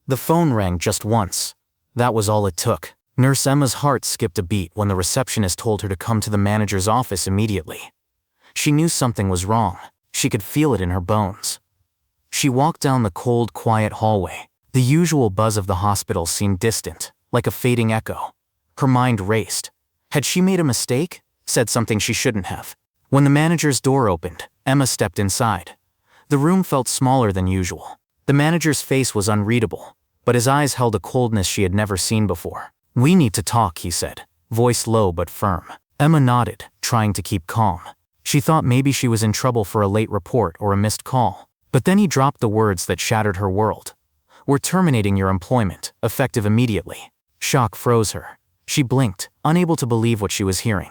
The phone rang just once. That was all it took. Nurse Emma's heart skipped a beat when the receptionist told her to come to the manager's office immediately. She knew something was wrong. She could feel it in her bones. She walked down the cold, quiet hallway. The usual buzz of the hospital seemed distant, like a fading echo. Her mind raced. Had she made a mistake? Said something she shouldn't have? When the manager's door opened, Emma stepped inside. The room felt smaller than usual. The manager's face was unreadable, but his eyes held a coldness she had never seen before. "We need to talk," he said, voice low but firm. Emma nodded, trying to keep calm. She thought maybe she was in trouble for a late report or a missed call. But then he dropped the words that shattered her world. "We're terminating your employment, effective immediately." Shock froze her. She blinked, unable to believe what she was hearing.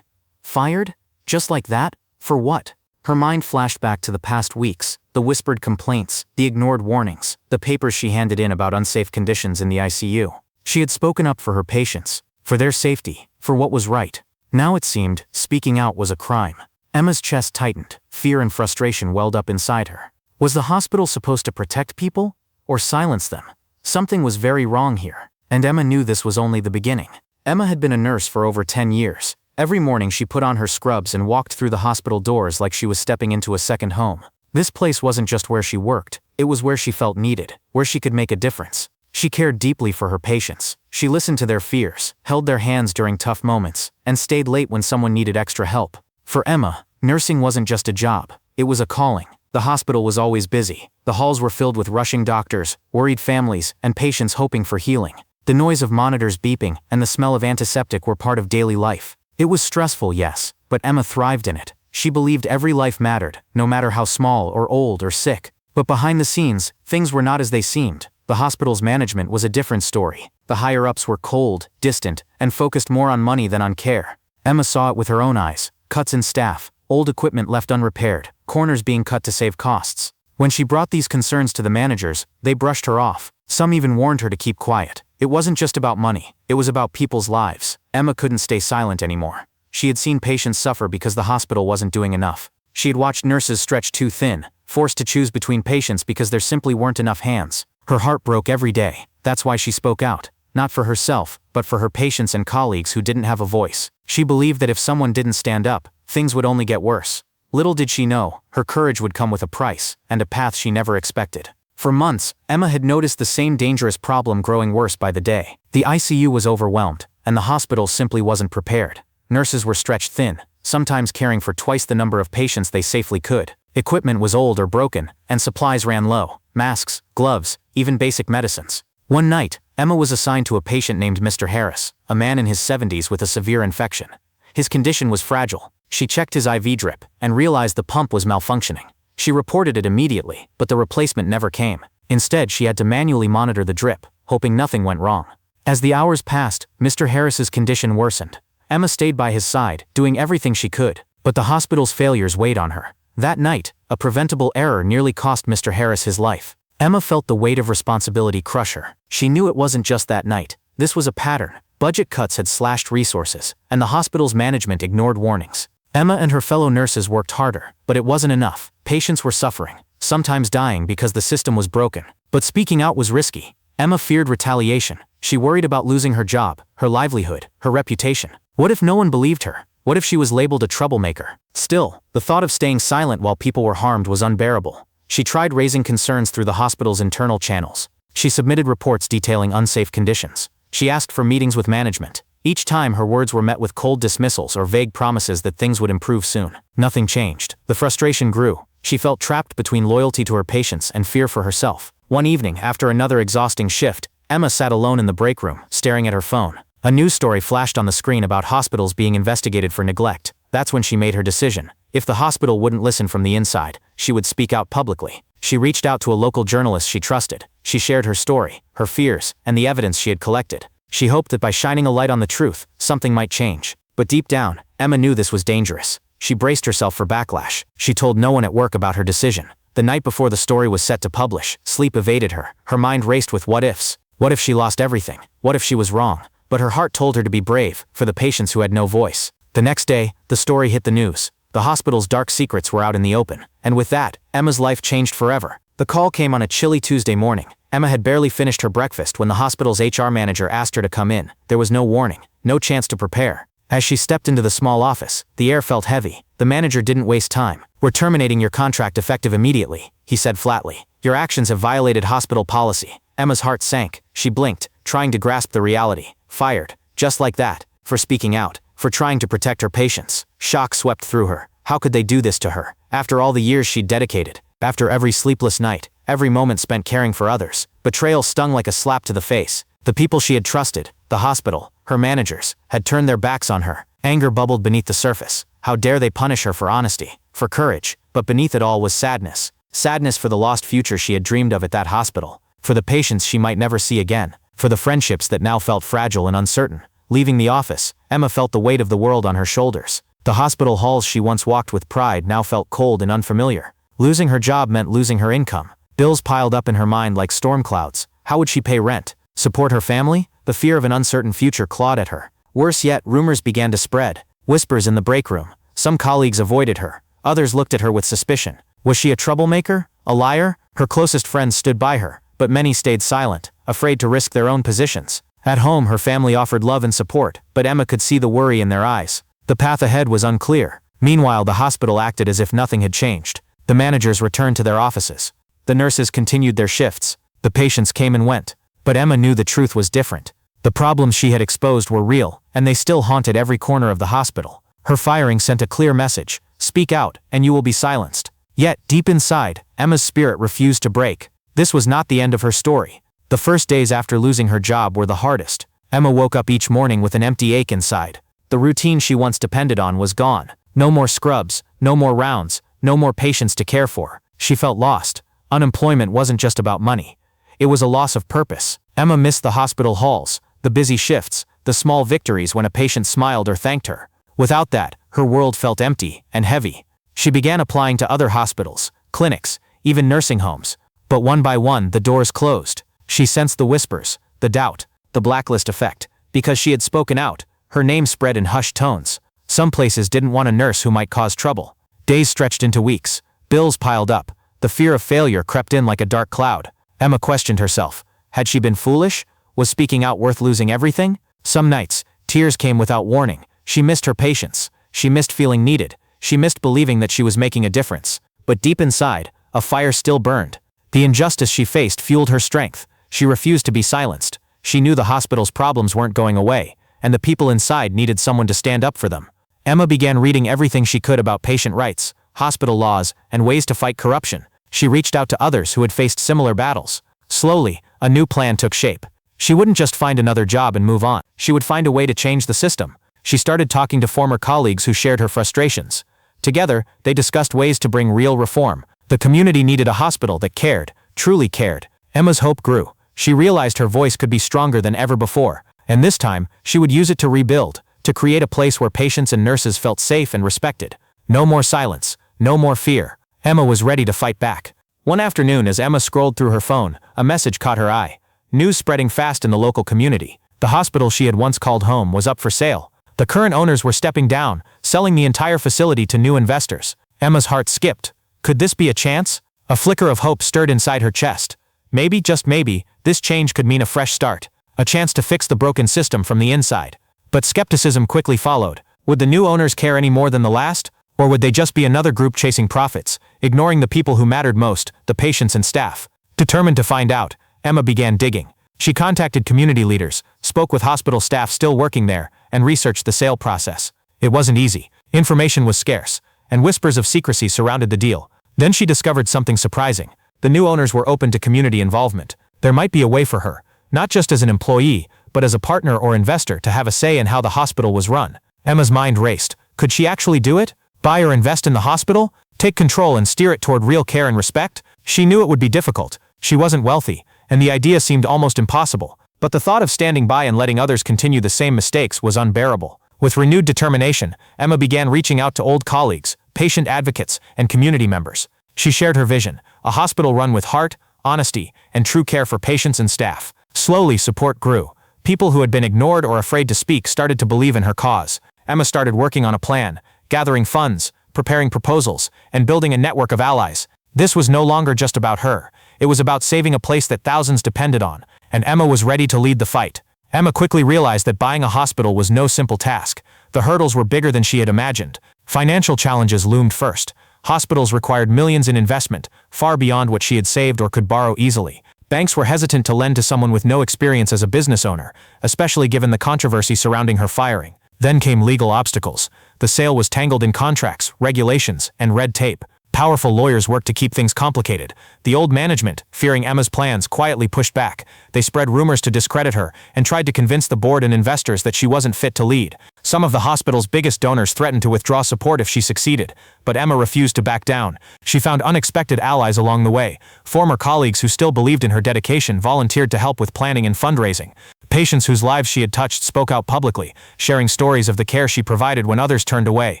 Fired? Just like that? For what? Her mind flashed back to the past weeks, the whispered complaints, the ignored warnings, the papers she handed in about unsafe conditions in the ICU. She had spoken up for her patients, for their safety, for what was right. Now it seemed, speaking out was a crime. Emma's chest tightened, fear and frustration welled up inside her. Was the hospital supposed to protect people? Or silence them? Something was very wrong here, and Emma knew this was only the beginning. Emma had been a nurse for over 10 years. Every morning she put on her scrubs and walked through the hospital doors like she was stepping into a second home. This place wasn't just where she worked, it was where she felt needed, where she could make a difference. She cared deeply for her patients. She listened to their fears, held their hands during tough moments, and stayed late when someone needed extra help. For Emma, nursing wasn't just a job, it was a calling. The hospital was always busy. The halls were filled with rushing doctors, worried families, and patients hoping for healing. The noise of monitors beeping and the smell of antiseptic were part of daily life. It was stressful, yes, but Emma thrived in it. She believed every life mattered, no matter how small or old or sick. But behind the scenes, things were not as they seemed. The hospital's management was a different story. The higher-ups were cold, distant, and focused more on money than on care. Emma saw it with her own eyes: cuts in staff, old equipment left unrepaired, corners being cut to save costs. When she brought these concerns to the managers, they brushed her off. Some even warned her to keep quiet. It wasn't just about money, it was about people's lives. Emma couldn't stay silent anymore. She had seen patients suffer because the hospital wasn't doing enough. She had watched nurses stretch too thin, forced to choose between patients because there simply weren't enough hands. Her heart broke every day. That's why she spoke out. Not for herself, but for her patients and colleagues who didn't have a voice. She believed that if someone didn't stand up, things would only get worse. Little did she know, her courage would come with a price, and a path she never expected. For months, Emma had noticed the same dangerous problem growing worse by the day. The ICU was overwhelmed, and the hospital simply wasn't prepared. Nurses were stretched thin, sometimes caring for twice the number of patients they safely could. Equipment was old or broken, and supplies ran low: masks, gloves, even basic medicines. One night, Emma was assigned to a patient named Mr. Harris, a man in his 70s with a severe infection. His condition was fragile. She checked his IV drip and realized the pump was malfunctioning. She reported it immediately, but the replacement never came. Instead, she had to manually monitor the drip, hoping nothing went wrong. As the hours passed, Mr. Harris's condition worsened. Emma stayed by his side, doing everything she could, but the hospital's failures weighed on her. That night, a preventable error nearly cost Mr. Harris his life. Emma felt the weight of responsibility crush her. She knew it wasn't just that night. This was a pattern. Budget cuts had slashed resources, and the hospital's management ignored warnings. Emma and her fellow nurses worked harder, but it wasn't enough. Patients were suffering, sometimes dying because the system was broken. But speaking out was risky. Emma feared retaliation. She worried about losing her job, her livelihood, her reputation. What if no one believed her? What if she was labeled a troublemaker? Still, the thought of staying silent while people were harmed was unbearable. She tried raising concerns through the hospital's internal channels. She submitted reports detailing unsafe conditions. She asked for meetings with management. Each time her words were met with cold dismissals or vague promises that things would improve soon. Nothing changed. The frustration grew. She felt trapped between loyalty to her patients and fear for herself. One evening, after another exhausting shift, Emma sat alone in the break room, staring at her phone. A news story flashed on the screen about hospitals being investigated for neglect. That's when she made her decision. If the hospital wouldn't listen from the inside, she would speak out publicly. She reached out to a local journalist she trusted. She shared her story, her fears, and the evidence she had collected. She hoped that by shining a light on the truth, something might change. But deep down, Emma knew this was dangerous. She braced herself for backlash. She told no one at work about her decision. The night before the story was set to publish, sleep evaded her. Her mind raced with what-ifs. What if she lost everything? What if she was wrong? But her heart told her to be brave, for the patients who had no voice. The next day, the story hit the news. The hospital's dark secrets were out in the open. And with that, Emma's life changed forever. The call came on a chilly Tuesday morning. Emma had barely finished her breakfast when the hospital's HR manager asked her to come in. There was no warning, no chance to prepare. As she stepped into the small office, the air felt heavy. The manager didn't waste time. "We're terminating your contract effective immediately," he said flatly. "Your actions have violated hospital policy." Emma's heart sank. She blinked, trying to grasp the reality. Fired, just like that, for speaking out, for trying to protect her patients. Shock swept through her. How could they do this to her? After all the years she'd dedicated, after every sleepless night, every moment spent caring for others, betrayal stung like a slap to the face. The people she had trusted, the hospital, her managers, had turned their backs on her. Anger bubbled beneath the surface. How dare they punish her for honesty, for courage? But beneath it all was sadness. Sadness for the lost future she had dreamed of at that hospital, for the patients she might never see again, for the friendships that now felt fragile and uncertain. Leaving the office, Emma felt the weight of the world on her shoulders. The hospital halls she once walked with pride now felt cold and unfamiliar. Losing her job meant losing her income. Bills piled up in her mind like storm clouds. How would she pay rent? Support her family? The fear of an uncertain future clawed at her. Worse yet, rumors began to spread. Whispers in the break room. Some colleagues avoided her. Others looked at her with suspicion. Was she a troublemaker? A liar? Her closest friends stood by her, but many stayed silent, afraid to risk their own positions. At home, her family offered love and support, but Emma could see the worry in their eyes. The path ahead was unclear. Meanwhile, the hospital acted as if nothing had changed. The managers returned to their offices. The nurses continued their shifts. The patients came and went. But Emma knew the truth was different. The problems she had exposed were real, and they still haunted every corner of the hospital. Her firing sent a clear message: speak out, and you will be silenced. Yet, deep inside, Emma's spirit refused to break. This was not the end of her story. The first days after losing her job were the hardest. Emma woke up each morning with an empty ache inside. The routine she once depended on was gone. No more scrubs, no more rounds, no more patients to care for. She felt lost. Unemployment wasn't just about money. It was a loss of purpose. Emma missed the hospital halls, the busy shifts, the small victories when a patient smiled or thanked her. Without that, her world felt empty and heavy. She began applying to other hospitals, clinics, even nursing homes. But one by one, the doors closed. She sensed the whispers, the doubt, the blacklist effect. Because she had spoken out, her name spread in hushed tones. Some places didn't want a nurse who might cause trouble. Days stretched into weeks. Bills piled up. The fear of failure crept in like a dark cloud. Emma questioned herself. Had she been foolish? Was speaking out worth losing everything? Some nights, tears came without warning. She missed her patients. She missed feeling needed. She missed believing that she was making a difference. But deep inside, a fire still burned. The injustice she faced fueled her strength. She refused to be silenced. She knew the hospital's problems weren't going away, and the people inside needed someone to stand up for them. Emma began reading everything she could about patient rights, hospital laws, and ways to fight corruption. She reached out to others who had faced similar battles. Slowly, a new plan took shape. She wouldn't just find another job and move on. She would find a way to change the system. She started talking to former colleagues who shared her frustrations. Together, they discussed ways to bring real reform. The community needed a hospital that cared, truly cared. Emma's hope grew. She realized her voice could be stronger than ever before, and this time, she would use it to rebuild, to create a place where patients and nurses felt safe and respected. No more silence, no more fear. Emma was ready to fight back. One afternoon, as Emma scrolled through her phone, a message caught her eye. News spreading fast in the local community. The hospital she had once called home was up for sale. The current owners were stepping down, selling the entire facility to new investors. Emma's heart skipped. Could this be a chance? A flicker of hope stirred inside her chest. Maybe, just maybe, this change could mean a fresh start. A chance to fix the broken system from the inside. But skepticism quickly followed. Would the new owners care any more than the last? Or would they just be another group chasing profits, ignoring the people who mattered most, the patients and staff? Determined to find out, Emma began digging. She contacted community leaders, spoke with hospital staff still working there, and researched the sale process. It wasn't easy. Information was scarce, and whispers of secrecy surrounded the deal. Then she discovered something surprising. The new owners were open to community involvement. There might be a way for her, not just as an employee, but as a partner or investor to have a say in how the hospital was run. Emma's mind raced. Could she actually do it? Buy or invest in the hospital? Take control and steer it toward real care and respect? She knew it would be difficult. She wasn't wealthy, and the idea seemed almost impossible. But the thought of standing by and letting others continue the same mistakes was unbearable. With renewed determination, Emma began reaching out to old colleagues, patient advocates, and community members. She shared her vision, a hospital run with heart, honesty, and true care for patients and staff. Slowly, support grew. People who had been ignored or afraid to speak started to believe in her cause. Emma started working on a plan, gathering funds, preparing proposals, and building a network of allies. This was no longer just about her. It was about saving a place that thousands depended on, and Emma was ready to lead the fight. Emma quickly realized that buying a hospital was no simple task. The hurdles were bigger than she had imagined. Financial challenges loomed first. Hospitals required millions in investment, far beyond what she had saved or could borrow easily. Banks were hesitant to lend to someone with no experience as a business owner, especially given the controversy surrounding her firing. Then came legal obstacles. The sale was tangled in contracts, regulations, and red tape. Powerful lawyers worked to keep things complicated. The old management, fearing Emma's plans, quietly pushed back. They spread rumors to discredit her and tried to convince the board and investors that she wasn't fit to lead. Some of the hospital's biggest donors threatened to withdraw support if she succeeded, but Emma refused to back down. She found unexpected allies along the way. Former colleagues who still believed in her dedication volunteered to help with planning and fundraising. Patients whose lives she had touched spoke out publicly, sharing stories of the care she provided when others turned away.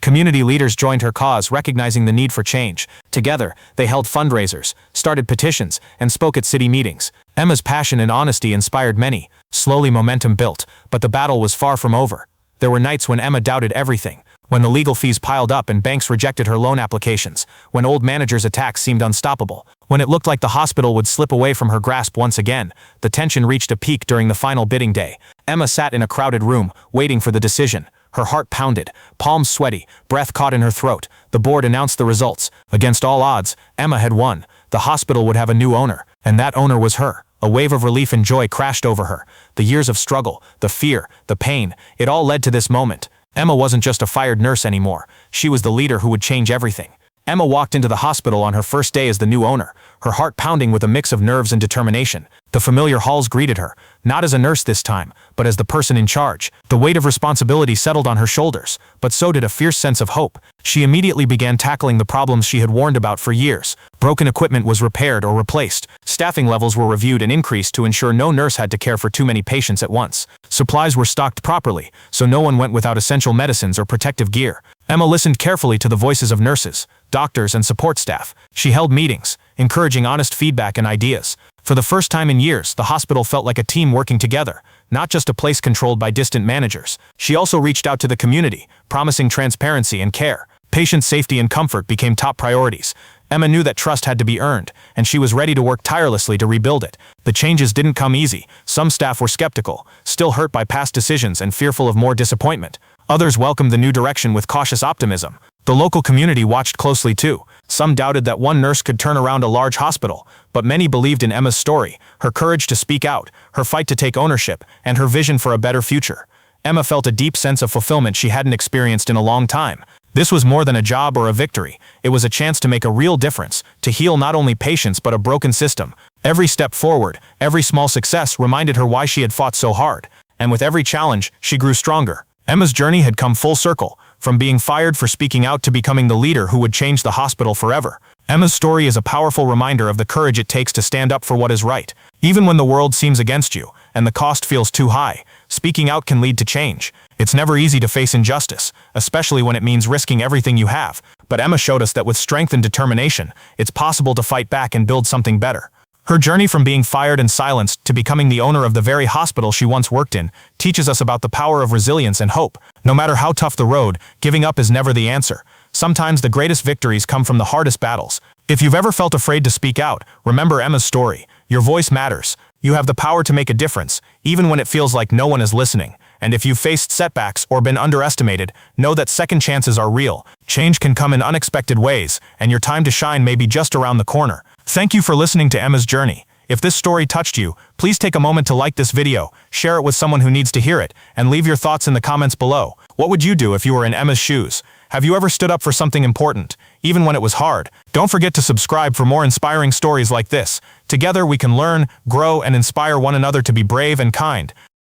Community leaders joined her cause, recognizing the need for change. Together, they held fundraisers, started petitions, and spoke at city meetings. Emma's passion and honesty inspired many. Slowly momentum built, but the battle was far from over. There were nights when Emma doubted everything, when the legal fees piled up and banks rejected her loan applications, when old managers' attacks seemed unstoppable, when it looked like the hospital would slip away from her grasp once again. The tension reached a peak during the final bidding day. Emma sat in a crowded room, waiting for the decision. Her heart pounded, palms sweaty, breath caught in her throat. The board announced the results. Against all odds, Emma had won. The hospital would have a new owner, and that owner was her. A wave of relief and joy crashed over her. The years of struggle, the fear, the pain, it all led to this moment. Emma wasn't just a fired nurse anymore. She was the leader who would change everything. Emma walked into the hospital on her first day as the new owner, her heart pounding with a mix of nerves and determination. The familiar halls greeted her, not as a nurse this time, but as the person in charge. The weight of responsibility settled on her shoulders, but so did a fierce sense of hope. She immediately began tackling the problems she had warned about for years. Broken equipment was repaired or replaced. Staffing levels were reviewed and increased to ensure no nurse had to care for too many patients at once. Supplies were stocked properly, so no one went without essential medicines or protective gear. Emma listened carefully to the voices of nurses, doctors, and support staff. She held meetings, encouraging honest feedback and ideas. For the first time in years, the hospital felt like a team working together, not just a place controlled by distant managers. She also reached out to the community, promising transparency and care. Patient safety and comfort became top priorities. Emma knew that trust had to be earned, and she was ready to work tirelessly to rebuild it. The changes didn't come easy. Some staff were skeptical, still hurt by past decisions and fearful of more disappointment. Others welcomed the new direction with cautious optimism. The local community watched closely too. Some doubted that one nurse could turn around a large hospital, but many believed in Emma's story, her courage to speak out, her fight to take ownership, and her vision for a better future. Emma felt a deep sense of fulfillment she hadn't experienced in a long time. This was more than a job or a victory. It was a chance to make a real difference, to heal not only patients but a broken system. Every step forward, every small success reminded her why she had fought so hard. And with every challenge, she grew stronger. Emma's journey had come full circle, from being fired for speaking out to becoming the leader who would change the hospital forever. Emma's story is a powerful reminder of the courage it takes to stand up for what is right. Even when the world seems against you, and the cost feels too high, speaking out can lead to change. It's never easy to face injustice, especially when it means risking everything you have. But Emma showed us that with strength and determination, it's possible to fight back and build something better. Her journey from being fired and silenced to becoming the owner of the very hospital she once worked in teaches us about the power of resilience and hope. No matter how tough the road, giving up is never the answer. Sometimes the greatest victories come from the hardest battles. If you've ever felt afraid to speak out, remember Emma's story. Your voice matters. You have the power to make a difference, even when it feels like no one is listening. And if you've faced setbacks or been underestimated, know that second chances are real. Change can come in unexpected ways, and your time to shine may be just around the corner. Thank you for listening to Emma's journey. If this story touched you, please take a moment to like this video, share it with someone who needs to hear it, and leave your thoughts in the comments below. What would you do if you were in Emma's shoes? Have you ever stood up for something important, even when it was hard? Don't forget to subscribe for more inspiring stories like this. Together we can learn, grow, and inspire one another to be brave and kind.